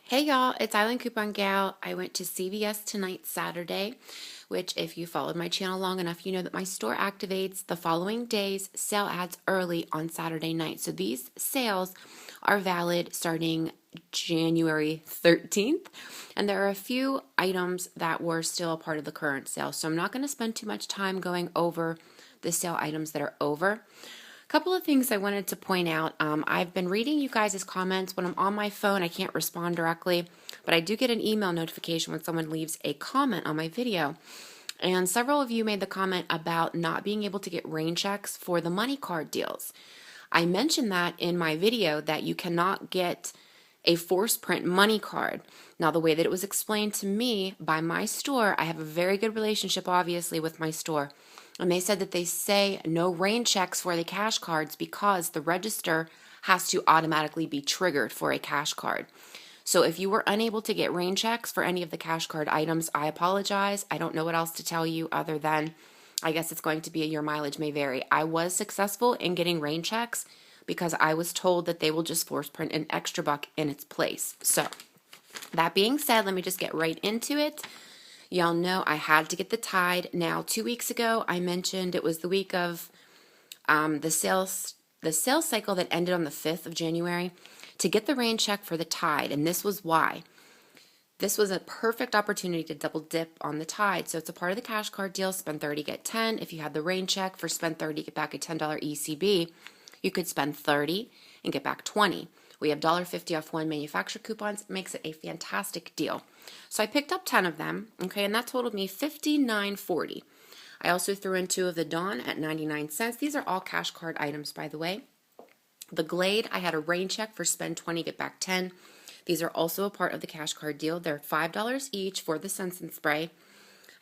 Hey y'all, it's Island Coupon Gal. I went to CVS tonight, Saturday, which if you followed my channel long enough, you know that my store activates the following day's sale ads early on Saturday night. So these sales are valid starting January 13th. And there are a few items that were still a part of the current sale. So I'm not going to spend too much time going over the sale items that are over. Couple of things I wanted to point out. I've been reading you guys' comments. When I'm on my phone, I can't respond directly, but I do get an email notification when someone leaves a comment on my video. And several of you made the comment about not being able to get rain checks for the money card deals. I mentioned that in my video that you cannot get a force print money card. Now, the way that it was explained to me by my store, I have a very good relationship, obviously, with my store. And they said that they say no rain checks for the cash cards because the register has to automatically be triggered for a cash card. So if you were unable to get rain checks for any of the cash card items, I apologize. I don't know what else to tell you other than I guess it's going to be your mileage may vary. I was successful in getting rain checks because I was told that they will just force print an extra buck in its place. So that being said, let me just get right into it. Y'all know I had to get the Tide. Now, 2 weeks ago, I mentioned it was the week of the sales cycle that ended on the 5th of January to get the rain check for the Tide, and this was why. This was a perfect opportunity to double dip on the Tide. So it's a part of the cash card deal, spend 30, get 10. If you had the rain check for spend 30, get back a $10 ECB, you could spend 30 and get back 20. We have $1.50 off one manufacturer coupons. It makes it a fantastic deal. So I picked up 10 of them, okay, and that totaled me $59.40. I also threw in 2 of the Dawn at 99 cents. These are all cash card items, by the way. The Glade, I had a rain check for spend 20, get back 10. These are also a part of the cash card deal. They're $5 each for the Sense and Spray.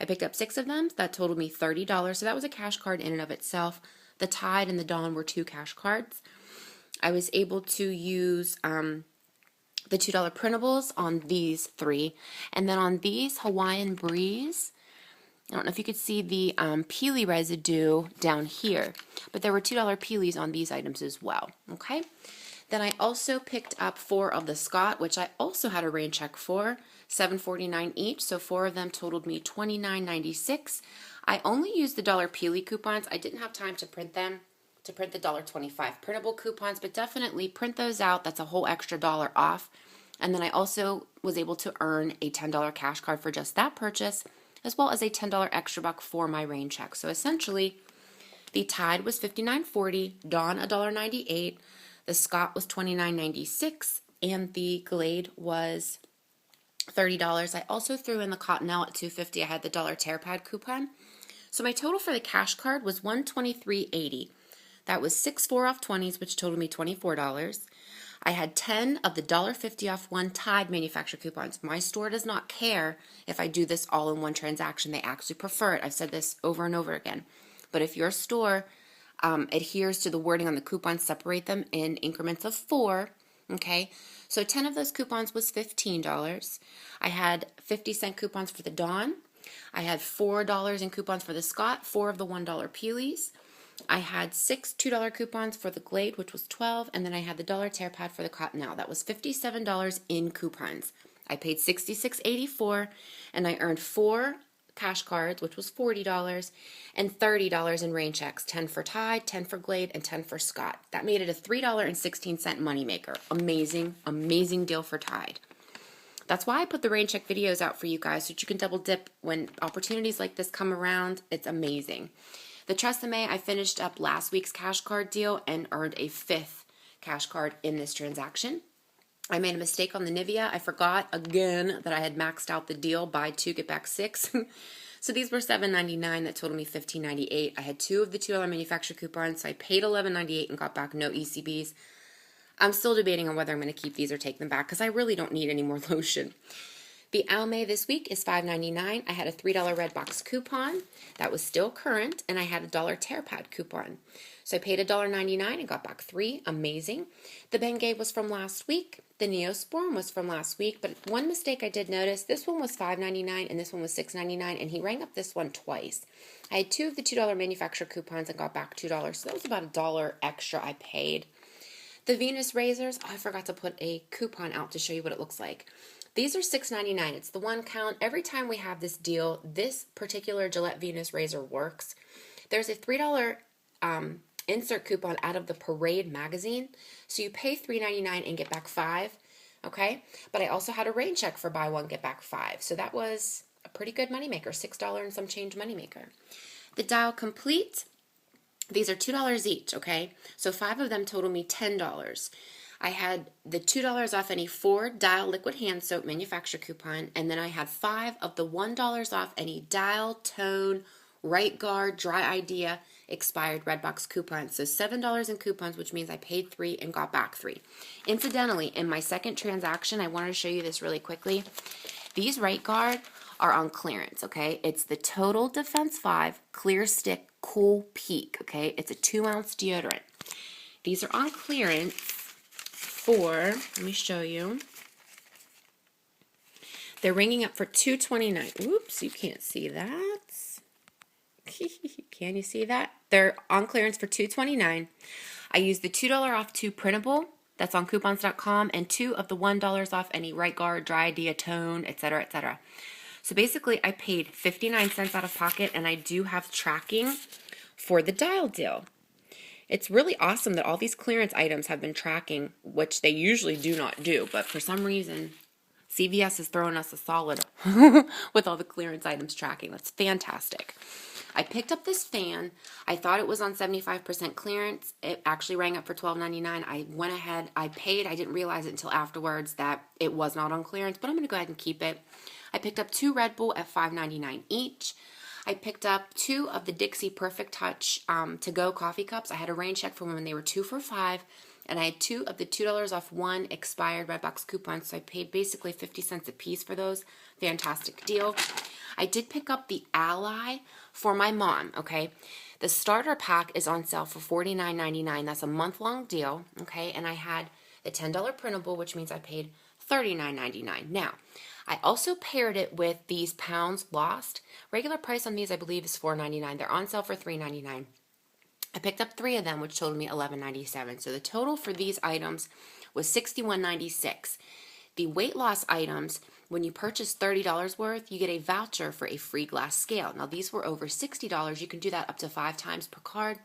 I picked up 6 of them. That totaled me $30. So that was a cash card in and of itself. The Tide and the Dawn were 2 cash cards. I was able to use the $2 printables on these 3. And then on these Hawaiian Breeze, I don't know if you could see the peely residue down here, but there were $2 peelies on these items as well, okay? Then I also picked up 4 of the Scott, which I also had a rain check for, $7.49 each, so 4 of them totaled me $29.96. I only used the $1 peely coupons. I didn't have time to print them, to print the $1.25 printable coupons, but definitely print those out. That's a whole extra $1 off. And then I also was able to earn a $10 cash card for just that purchase, as well as a $10 extra buck for my rain check. So essentially, the Tide was $59.40, Dawn $1.98, the Scott was $29.96, and the Glade was $30. I also threw in the Cottonelle at $2.50. I had the $1 tear pad coupon. So my total for the cash card was $123.80. That was 6 off 20s, which totaled me $24. I had 10 of the $1.50 off one Tide manufacturer coupons. My store does not care if I do this all in one transaction. They actually prefer it. I've said this over and over again. But if your store adheres to the wording on the coupons, separate them in increments of 4, okay? So 10 of those coupons was $15. I had 50-cent coupons for the Dawn. I had $4 in coupons for the Scott, 4 of the $1 peelies. I had 6 $2 coupons for the Glade, which was $12, and then I had the $1 tear pad for the Cottonelle. That was $57 in coupons. I paid $66.84, and I earned 4 cash cards, which was $40, and $30 in rain checks, 10 for Tide, 10 for Glade, and 10 for Scott. That made it a $3.16 moneymaker. Amazing, amazing deal for Tide. That's why I put the rain check videos out for you guys, so that you can double dip when opportunities like this come around. It's amazing. The Tresemme, I finished up last week's cash card deal and earned a 5th cash card in this transaction. I made a mistake on the Nivea. I forgot again that I had maxed out the deal, buy 2, get back 6. So these were $7.99. That totaled me $15.98. I had 2 of the $2 manufacturer coupons, so I paid $11.98 and got back no ECBs. I'm still debating on whether I'm going to keep these or take them back because I really don't need any more lotion. The Almay this week is $5.99. I had a $3 red box coupon that was still current, and I had a $1 tear pad coupon. So I paid $1.99 and got back 3. Amazing. The Bengay was from last week. The Neosporin was from last week, but one mistake I did notice, this one was $5.99 and this one was $6.99, and he rang up this one twice. I had 2 of the $2 manufacturer coupons and got back $2, so that was about $1 extra I paid. The Venus razors, oh, I forgot to put a coupon out to show you what it looks like. These are $6.99. It's the 1 count. Every time we have this deal, this particular Gillette Venus razor works. There's a $3 insert coupon out of the Parade magazine. So you pay $3.99 and get back 5. Okay? But I also had a rain check for buy 1, get back 5. So that was a pretty good moneymaker, $6 and some change moneymaker. The Dial Complete, these are $2 each, okay? So 5 of them total me $10. I had the $2 off any 4 Dial liquid hand soap manufacturer coupon, and then I had 5 of the $1 off any Dial, Tone, Right Guard, Dry Idea, expired Redbox coupons. So $7 in coupons, which means I paid 3 and got back 3. Incidentally, in my second transaction, I wanted to show you this really quickly. These Right Guard are on clearance, okay? It's the Total Defense 5 Clear Stick Cool Peak, okay? It's a 2-ounce deodorant. These are on clearance for, let me show you. They're ringing up for $2.29. Oops, you can't see that. Can you see that? They're on clearance for $2.29. I used the $2 off 2 printable. That's on coupons.com, and 2 of the $1 off any Right Guard, Dry Idea, Tone, etc., etc. So basically, I paid 59 cents out of pocket, and I do have tracking for the Dial deal. It's really awesome that all these clearance items have been tracking, which they usually do not do, but for some reason, CVS is throwing us a solid with all the clearance items tracking. That's fantastic. I picked up this fan. I thought it was on 75% clearance. It actually rang up for $12.99. I went ahead, I paid. I didn't realize it until afterwards that it was not on clearance, but I'm going to go ahead and keep it. I picked up 2 Red Bull at $5.99 each. I picked up 2 of the Dixie Perfect Touch to-go coffee cups. I had a rain check for when they were 2 for $5, and I had 2 of the $2 off 1 expired Redbox coupons, so I paid basically 50 cents a piece for those. Fantastic deal. I did pick up the Ally for my mom, okay? The starter pack is on sale for $49.99. That's a month-long deal, okay? And I had the $10 printable, which means I paid $39.99. Now, I also paired it with these Pounds Lost. Regular price on these, I believe, is $4.99. They're on sale for $3.99. I picked up 3 of them, which totaled me $11.97. So the total for these items was $61.96. The weight loss items, when you purchase $30 worth, you get a voucher for a free glass scale. Now, these were over $60. You can do that up to 5 times per card.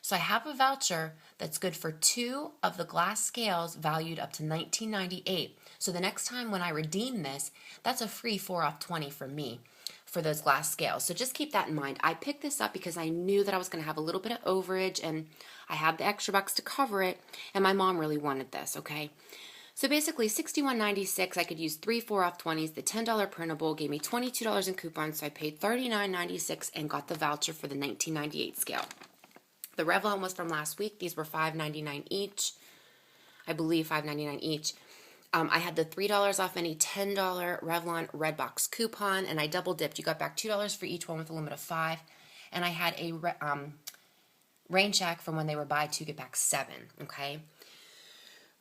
So I have a voucher that's good for 2 of the glass scales valued up to $19.98. So the next time when I redeem this, that's a free 4 off 20 from me for those glass scales. So just keep that in mind. I picked this up because I knew that I was going to have a little bit of overage, and I had the extra bucks to cover it, and my mom really wanted this, okay? So basically, $61.96, I could use 3 4 off 20s. The $10 printable gave me $22 in coupons, so I paid $39.96 and got the voucher for the $19.98 scale. The Revlon was from last week. These were $5.99 each. I believe $5.99 each. I had the $3 off any $10 Revlon Redbox coupon, and I double dipped. You got back $2 for each one with a limit of 5. And I had a rain check from when they were buy 2, get back 7, okay?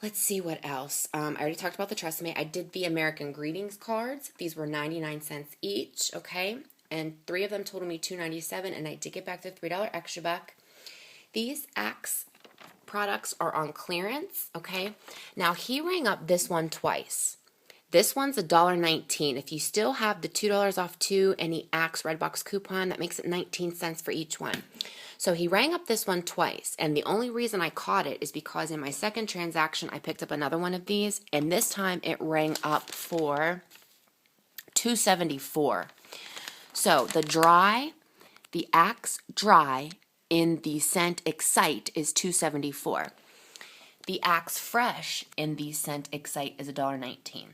Let's see what else. I already talked about the Trust-Me. I did the American Greetings cards. These were 99 cents each, okay? And 3 of them totaled me $2.97, and I did get back the $3 extra buck. These Axe products are on clearance, okay? Now, he rang up this one twice. This one's $1.19. If you still have the $2 off 2 and the Axe Redbox coupon, that makes it 19 cents for each one. So he rang up this one twice, and the only reason I caught it is because in my second transaction, I picked up another one of these, and this time it rang up for $2.74. So the Axe Dry in the scent Excite is $2.74. The Axe Fresh in the scent Excite is $1.19.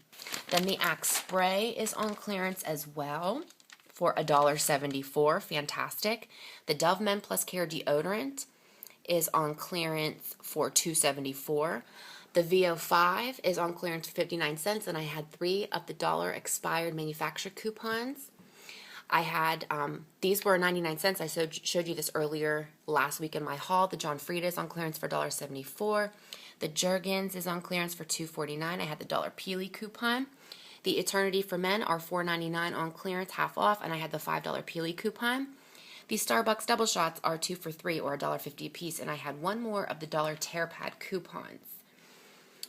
Then the Axe Spray is on clearance as well for $1.74. Fantastic. The Dove Men Plus Care deodorant is on clearance for $2.74. The VO5 is on clearance for 59 cents, and I had 3 of the dollar expired manufacturer coupons. I had, these were 99 cents. I showed you this earlier last week in my haul. The John Frieda is on clearance for $1.74. The Jergens is on clearance for $2.49. I had the $1 Peely coupon. The Eternity for Men are $4.99 on clearance, half off, and I had the $5 Peely coupon. The Starbucks Double Shots are 2 for $3 or $1.50 a piece, and I had 1 more of the $1 Tear Pad coupons.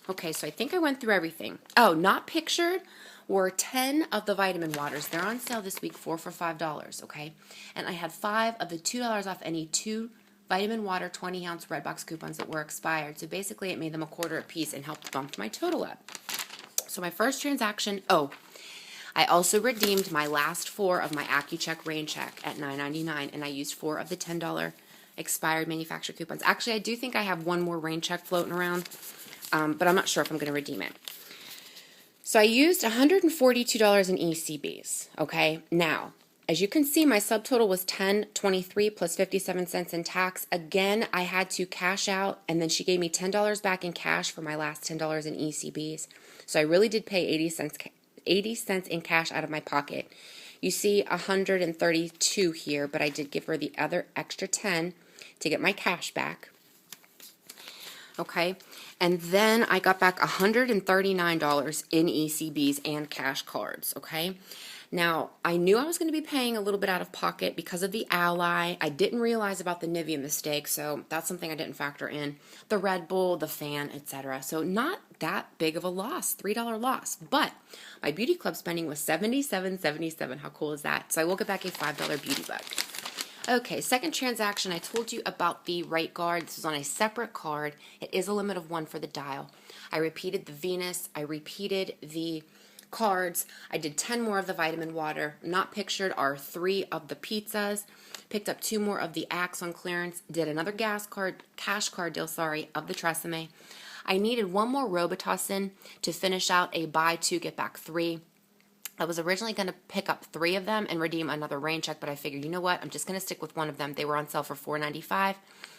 Okay, so I think I went through everything. Oh, not pictured were 10 of the vitamin waters. They're on sale this week, 4 for $5, okay? And I had 5 of the $2 off any 2 vitamin water 20-ounce red box coupons that were expired. So basically it made them a quarter a piece and helped bump my total up. So my first transaction, I also redeemed my last 4 of my AccuCheck Rain Check at $9.99, and I used 4 of the $10 expired manufacturer coupons. Actually, I do think I have one more Rain Check floating around, but I'm not sure if I'm going to redeem it. So I used $142 in ECBs, okay? Now, as you can see, my subtotal was $10.23 plus 57 cents in tax. Again, I had to cash out, and then she gave me $10 back in cash for my last $10 in ECBs. So I really did pay 80 cents in cash out of my pocket. You see 132 here, but I did give her the other extra 10 to get my cash back. Okay, and then I got back $139 in ECBs and cash cards, okay? Now, I knew I was going to be paying a little bit out of pocket because of the Ally. I didn't realize about the Nivea mistake, so that's something I didn't factor in. The Red Bull, the fan, etc. So not that big of a loss, $3 loss. But my beauty club spending was $77.77. How cool is that? So I will get back a $5 beauty buck. Okay, second transaction, I told you about the Right Guard. This is on a separate card. It is a limit of 1 for the dial. I repeated the Venus. I repeated the cards. I did 10 more of the vitamin water. Not pictured are 3 of the pizzas. Picked up 2 more of the Axe on clearance. Did another cash card deal, of the Tresemme. I needed 1 more Robitussin to finish out a buy 2, get back 3. I was originally going to pick up 3 of them and redeem another Rain Check, but I figured, you know what, I'm just going to stick with 1 of them. They were on sale for $4.95.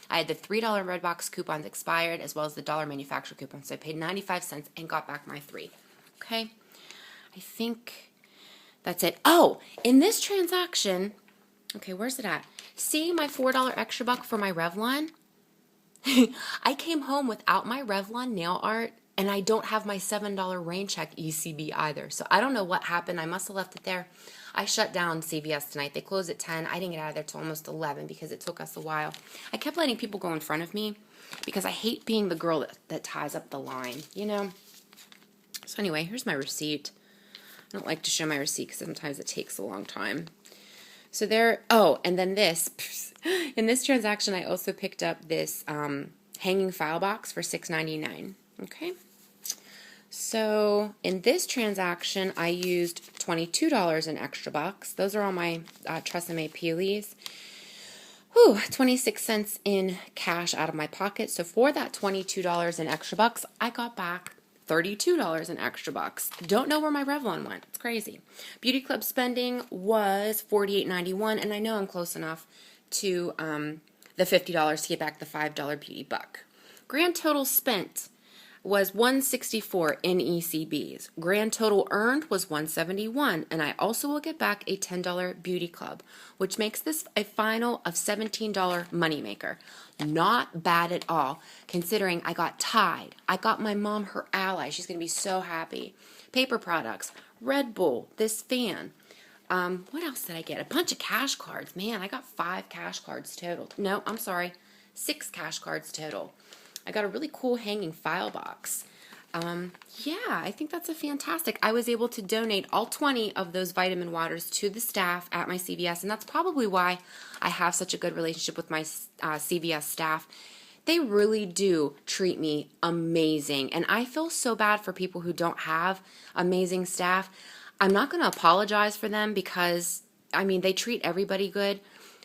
I had the $3 Redbox coupons expired as well as the $1 manufacturer coupon, so I paid 95 cents and got back my 3. Okay, I think that's it. Oh, in this transaction, okay, where's it at? See my $4 extra buck for my Revlon? I came home without my Revlon nail art, and I don't have my $7 Rain Check ECB either. So I don't know what happened. I must have left it there. I shut down CVS tonight. They closed at 10. I didn't get out of there till almost 11 because it took us a while. I kept letting people go in front of me because I hate being the girl that ties up the line, you know? So anyway, here's my receipt. I don't like to show my receipt because sometimes it takes a long time. So there, and then this. In this transaction, I also picked up this hanging file box for $6.99. Okay. So in this transaction, I used $22 in extra bucks. Those are all my Tresemme peelies. 26 cents in cash out of my pocket. So for that $22 in extra bucks, I got back $32 in extra bucks. Don't know where my Revlon went. It's crazy. Beauty club spending was $48.91, and I know I'm close enough to the $50 to get back the $5 beauty buck. Grand total spent was $164 in ECBs. Grand total earned was $171, and I also will get back a $10 beauty club, which makes this a final of $17 moneymaker. Not bad at all, considering I got Tide. I got my mom her Ally. She's going to be so happy. Paper products, Red Bull, this fan. What else did I get? A bunch of cash cards. Man, I got 5 cash cards total. No, I'm sorry, 6 cash cards total. I got a really cool hanging file box. Yeah, I think that's a fantastic. I was able to donate all 20 of those vitamin waters to the staff at my CVS, and that's probably why I have such a good relationship with my CVS staff. They really do treat me amazing, and I feel so bad for people who don't have amazing staff. I'm not going to apologize for them because, I mean, they treat everybody good.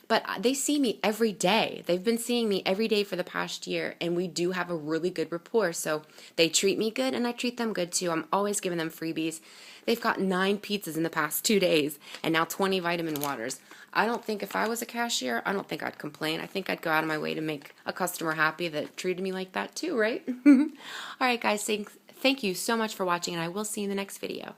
But they see me every day. They've been seeing me every day for the past year, and we do have a really good rapport. So they treat me good, and I treat them good too. I'm always giving them freebies. They've got 9 pizzas in the past 2 days, and now 20 vitamin waters. I don't think if I was a cashier, I don't think I'd complain. I think I'd go out of my way to make a customer happy that treated me like that too, right? All right, guys, thank you so much for watching, and I will see you in the next video.